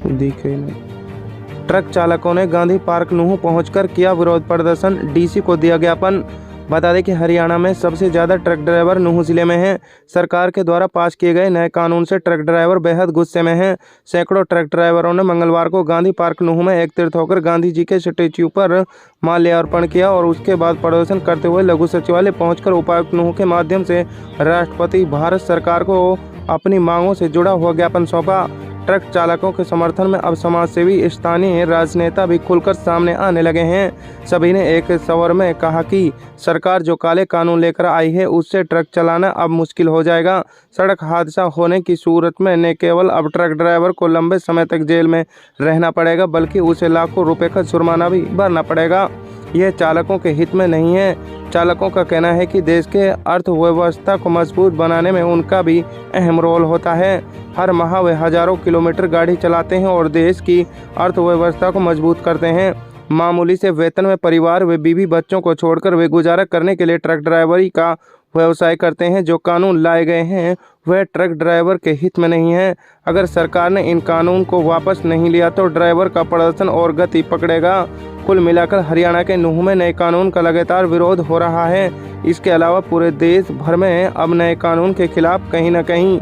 दिखे नहीं। ट्रक चालकों ने गांधी पार्क नूंह पहुंचकर किया विरोध प्रदर्शन, डीसी को दिया ज्ञापन। बता दें कि हरियाणा में सबसे ज़्यादा ट्रक ड्राइवर नूंह जिले में हैं। सरकार के द्वारा पास किए गए नए कानून से ट्रक ड्राइवर बेहद गुस्से में हैं। सैकड़ों ट्रक ड्राइवरों ने मंगलवार को गांधी पार्क नूंह में एकत्रित होकर गांधी जी के स्टैच्यू पर माल्यार्पण किया और उसके बाद प्रदर्शन करते हुए लघु सचिवालय पहुंचकर उपायुक्त नूंह के माध्यम से राष्ट्रपति भारत सरकार को अपनी मांगों से जुड़ा हुआ ज्ञापन सौंपा। ट्रक चालकों के समर्थन में अब समाजसेवी, स्थानीय राजनेता भी खुलकर सामने आने लगे हैं। सभी ने एक स्वर में कहा कि सरकार जो काले कानून लेकर आई है उससे ट्रक चलाना अब मुश्किल हो जाएगा। सड़क हादसा होने की सूरत में न केवल अब ट्रक ड्राइवर को लंबे समय तक जेल में रहना पड़ेगा बल्कि उसे लाखों रुपए का जुर्माना भी भरना पड़ेगा। यह चालकों के हित में नहीं है। चालकों का कहना है कि देश के अर्थव्यवस्था को मजबूत बनाने में उनका भी अहम रोल होता है। हर माह वे हजारों किलोमीटर गाड़ी चलाते हैं और देश की अर्थव्यवस्था को मजबूत करते हैं। मामूली से वेतन में परिवार व बीवी बच्चों को छोड़कर वे गुजारा करने के लिए ट्रक ड्राइवरी का व्यवसाय करते हैं। जो कानून लाए गए हैं वह ट्रक ड्राइवर के हित में नहीं है। अगर सरकार ने इन कानून को वापस नहीं लिया तो ड्राइवर का प्रदर्शन और गति पकड़ेगा। कुल मिलाकर हरियाणा के नूंह में नए कानून का लगातार विरोध हो रहा है। इसके अलावा पूरे देश भर में अब नए कानून के खिलाफ कहीं न कहीं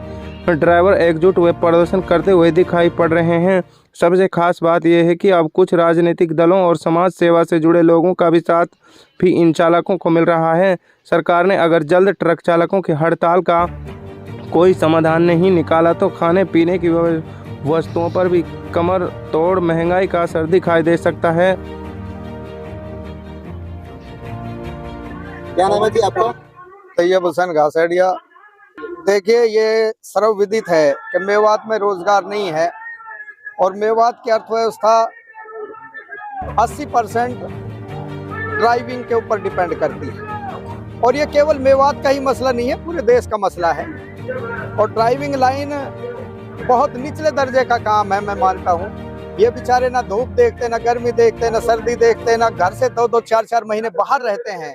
ड्राइवर एकजुट हुए प्रदर्शन करते हुए दिखाई पड़ रहे हैं। सबसे खास बात यह है कि अब कुछ राजनीतिक दलों और समाज सेवा से जुड़े लोगों का भी साथ भी इन चालकों को मिल रहा है। सरकार ने अगर जल्द ट्रक चालकों की हड़ताल का कोई समाधान नहीं निकाला तो खाने पीने की वस्तुओं पर भी कमर तोड़ महंगाई का असर दिखाई दे सकता है। क्या नाम है जी आपका? तैयब हुसैन घासेड़िया। देखिए, ये सर्वविदित है कि मेवात में रोजगार नहीं है और मेवात की अर्थव्यवस्था 80% ड्राइविंग के ऊपर डिपेंड करती है। और ये केवल मेवात का ही मसला नहीं है, पूरे देश का मसला है। और ड्राइविंग लाइन बहुत निचले दर्जे का काम है, मैं मानता हूँ। ये बेचारे ना धूप देखते, ना गर्मी देखते, ना सर्दी देखते, ना घर से 2-2, 4-4 महीने बाहर रहते हैं।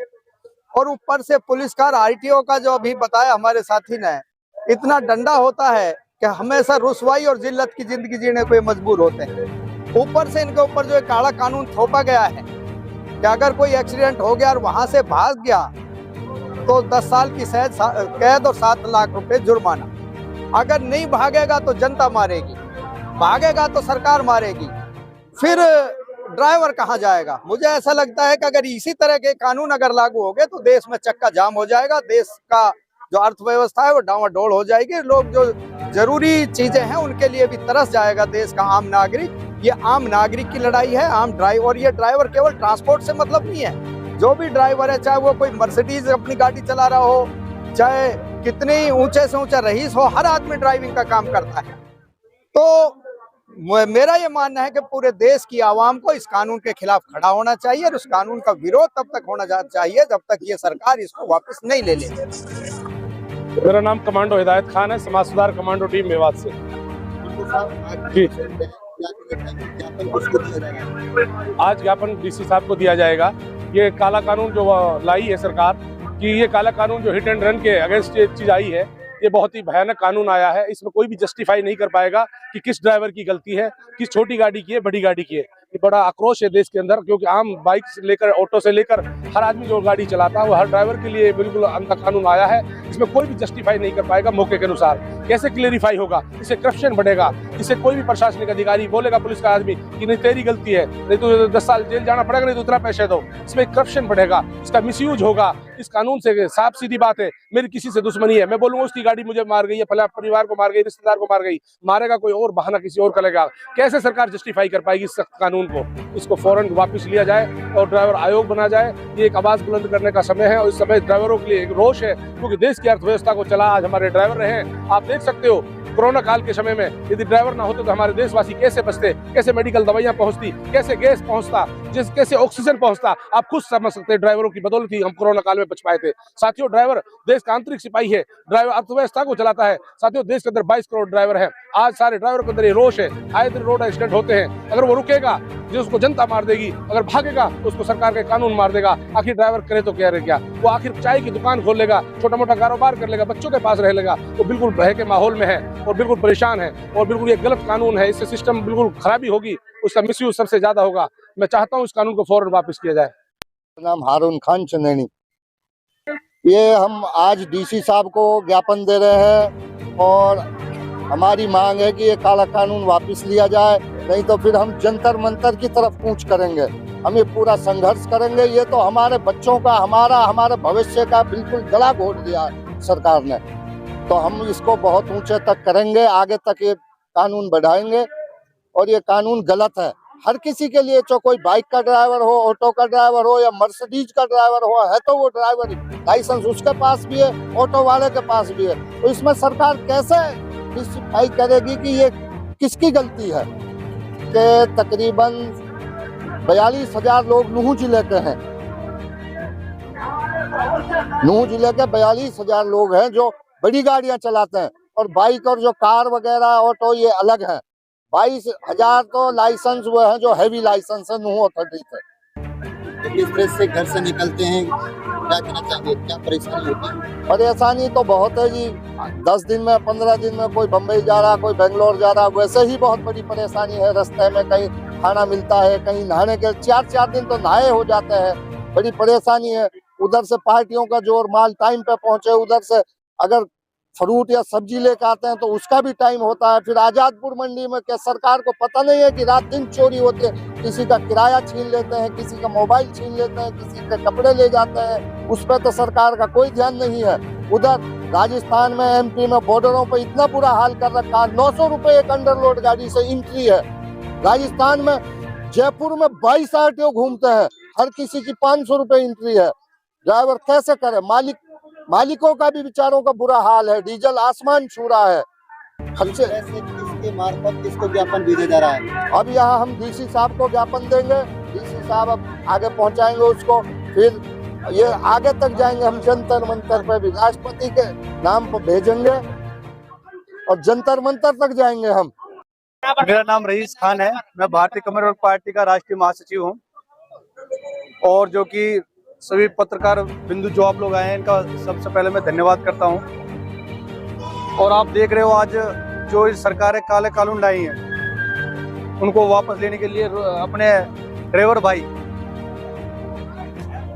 और ऊपर से पुलिस कार आरटीओ का जो अभी बताया हमारे साथी ने, इतना डंडा होता है कि हमेशा रुसवाई और जिल्लत की जिंदगी जीने को मजबूर होते हैं। ऊपर से इनके ऊपर जो एक काला कानून थोपा गया है कि अगर कोई एक्सीडेंट हो गया और वहां से भाग गया तो 10 साल की कैद और 7 लाख रुपए जुर्माना। अगर नहीं भागेगा तो जनता मारेगी, भागेगा तो सरकार मारेगी, फिर ड्राइवर कहाँ जाएगा? मुझे ऐसा लगता है कि अगर इसी तरह के कानून अगर लागू हो गए तो देश में चक्का जाम हो जाएगा। देश का जो अर्थव्यवस्था है वो डावाडोल हो जाएगी। लोग जो जरूरी चीजें हैं उनके लिए भी तरस जाएगा देश का आम नागरिक। ये आम नागरिक की लड़ाई है, आम ड्राइवर। और ये ड्राइवर केवल ट्रांसपोर्ट से मतलब नहीं है। जो भी ड्राइवर है, चाहे वो कोई मर्सिडीज अपनी गाड़ी चला रहा हो, चाहे कितने ऊंचे से ऊंचा रईस हो, हर आदमी ड्राइविंग का काम करता है। तो मेरा ये मानना है कि पूरे देश की आवाम को इस कानून के खिलाफ खड़ा होना चाहिए और उस कानून का विरोध तब तक होना चाहिए जब तक ये सरकार इसको वापस नहीं ले ले। मेरा नाम कमांडो हिदायत खान है, समाज सुधार कमांडो टीम मेवात से। आज ज्ञापन डीसी साहब को दिया जाएगा। ये काला कानून जो लाई है सरकार कि ये काला कानून जो हिट एंड रन के अगेंस्ट ये चीज आई है, ये बहुत ही भयानक कानून आया है। इसमें कोई भी जस्टिफाई नहीं कर पाएगा कि किस ड्राइवर की गलती है, किस छोटी गाड़ी की है, बड़ी गाड़ी की है। ये बड़ा आक्रोश है देश के अंदर, क्योंकि आम बाइक से लेकर ऑटो से लेकर हर आदमी जो गाड़ी चलाता है वो हर ड्राइवर के लिए बिल्कुल अंधा कानून आया है। इसमें कोई भी जस्टिफाई नहीं कर पाएगा मौके के अनुसार। कैसे क्लियरिफाई होगा? इससे करप्शन बढ़ेगा। इससे कोई भी प्रशासनिक अधिकारी बोलेगा पुलिस का आदमी कि नहीं तेरी गलती है, नहीं तो 10 साल जेल जाना पड़ेगा, नहीं तो उतना पैसे दो। इसमें करप्शन बढ़ेगा, इसका मिसयूज होगा। इस कानून से साफ सीधी बात है, मेरी किसी से दुश्मनी है, मैं बोलूंगा उसकी गाड़ी मुझे मार गई है, फला परिवार को मार गई, रिश्तेदार को मार गई, मारेगा कोई और, बहाना किसी और करेगा। कैसे सरकार जस्टिफाई कर पाएगी इस कानून को? इसको फौरन वापस लिया जाए और ड्राइवर आयोग बना जाए। ये एक आवाज बुलंद करने का समय है और इस समय ड्राइवरों के लिए एक रोष है, क्योंकि देश की अर्थव्यवस्था को चला आज हमारे ड्राइवर रहे हैं। आप देख सकते हो कोरोना काल के समय में यदि ड्राइवर ना होते तो हमारे देशवासी कैसे बचते, कैसे मेडिकल दवाइयां पहुंचती, कैसे गैस पहुंचता, कैसे ऑक्सीजन पहुंचता। आप खुद समझ सकते हैं, ड्राइवरों की बदौलत ही हम कोरोना काल में बच पाए थे। साथियों, ड्राइवर देश का आंतरिक सिपाही है, ड्राइवर अर्थव्यवस्था को चलाता है। साथियों, देश के अंदर 22 करोड़ ड्राइवर है। आज सारे ड्राइवर के अंदर ये रोष है। आए दिन रोड एक्सीडेंट होते हैं, अगर वो रुकेगा जो उसको जनता मार देगी, अगर भागेगा तो उसको सरकार के कानून मार देगा। आखिर ड्राइवर करे तो क्या रहे, क्या वो आखिर चाय की दुकान खोल लेगा, छोटा मोटा कारोबार कर लेगा, बच्चों के पास रह लेगा, वो बिल्कुल भय के माहौल में है और बिल्कुल परेशान है और बिल्कुल ये गलत कानून है। इससे सिस्टम बिल्कुल खराबी होगी, उसका मिसयूज सबसे ज्यादा होगा। मैं चाहता हूँ इस कानून को फौरन वापस किया जाए। नाम हारून खान चंदेनी। ये हम आज डीसी साहब को ज्ञापन दे रहे हैं और हमारी मांग है कि ये काला कानून वापस लिया जाए, नहीं तो फिर हम जंतर मंतर की तरफ कूच करेंगे। हम ये पूरा संघर्ष करेंगे। ये तो हमारे बच्चों का, हमारे भविष्य का बिल्कुल गला घोट दिया है सरकार ने, तो हम इसको बहुत ऊंचे तक करेंगे, आगे तक ये कानून बढ़ाएंगे। और ये कानून गलत है हर किसी के लिए, चाहे कोई बाइक का ड्राइवर हो, ऑटो का ड्राइवर हो या मर्सिडीज का ड्राइवर हो, है तो वो ड्राइवर लाइसेंस उसके पास भी है, ऑटो वाले के पास भी है। तो इसमें सरकार कैसे डिसाइड करेगी कि ये किसकी गलती है? कि तकरीबन 42,000 लोग नूह जिले के हैं। नूह जिले के 42,000 लोग हैं जो बड़ी गाड़ियां चलाते हैं, और बाइक और जो कार वगैरह ऑटो ये अलग है। 22,000 तो लाइसेंस वो है जो हैवी लाइसेंस है नूह अथॉरिटी से। किस तरह से घर से निकलते हैं, क्या कहना चाहेंगे, क्या परेशानी होती है? परेशानी तो बहुत है जी। 10 दिन में, 15 दिन में कोई बम्बई जा रहा, कोई बेंगलोर जा रहा, वैसे ही बहुत बड़ी परेशानी है। रास्ते में कहीं खाना मिलता है, कहीं नहाने के 4-4 दिन तो नहाए हो जाते हैं। बड़ी परेशानी है। उधर से पार्टियों का जोर, माल टाइम पे पहुंचे, उधर से अगर फ्रूट या सब्जी लेकर आते हैं तो उसका भी टाइम होता है। फिर आजादपुर मंडी में क्या सरकार को पता नहीं है कि रात दिन चोरी होती है? किसी का किराया छीन लेते हैं, किसी का मोबाइल छीन लेते हैं, किसी के कपड़े ले जाते हैं, उस पर तो सरकार का कोई ध्यान नहीं है। उधर राजस्थान में, एमपी में बॉर्डरों पर इतना बुरा हाल कर रखा है। 900 रुपए एक अंडरलोड गाड़ी से एंट्री है। राजस्थान में जयपुर में 22 आरटीओ घूमते हैं, हर किसी की 500 रुपए एंट्री है। ड्राइवर कैसे करे? मालिकों का भी बेचारों का बुरा हाल है। डीजल आसमान छू रहा है। खर्चे किसके मार्फत किसको ज्ञापन भेजा जा रहा है? अब यहाँ हम डीसी साहब को ज्ञापन देंगे, डीसी साहब अब आगे पहुंचाएंगे उसको, फिर ये आगे तक जाएंगे। हम जंतर मंतर पे भी राष्ट्रपति के नाम पर भेजेंगे और जंतर मंतर तक जाएंगे हम। मेरा नाम रईस खान है, मैं भारतीय कम्युनिस्ट पार्टी का राष्ट्रीय महासचिव हूँ। और जो कि सभी पत्रकार बिंदु जो आप लोग आए हैं, इनका सबसे पहले मैं धन्यवाद करता हूँ। और आप देख रहे हो आज जो इस सरकारें काले कानून लाई हैं, उनको वापस लेने के लिए अपने ड्राइवर भाई,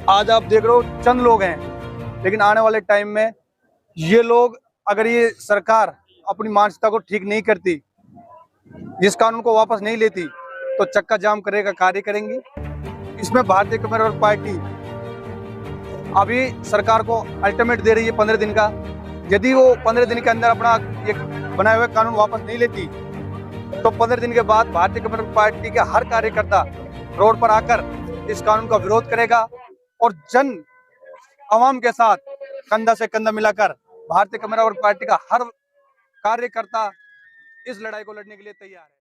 आज आप देख रहे हो चंद लोग हैं, लेकिन आने वाले टाइम में ये लोग, अगर ये सरकार अपनी मानसिकता को ठीक नहीं करती, जिस कानून को वापस नहीं लेती, तो चक्का जाम करेगा कार्य करेंगी। इसमें भारतीय कम्युनिस्ट पार्टी अभी सरकार को अल्टीमेट दे रही है 15 दिन का। यदि वो 15 दिन के अंदर अपना ये बनाए हुए कानून वापस नहीं लेती, तो 15 दिन के बाद भारतीय कम्युनिस्ट पार्टी के हर कार्यकर्ता रोड पर आकर इस कानून का विरोध करेगा और आवाम के साथ कंधा से कंधा मिलाकर भारतीय कम्युनिस्ट पार्टी का हर कार्यकर्ता इस लड़ाई को लड़ने के लिए तैयार है।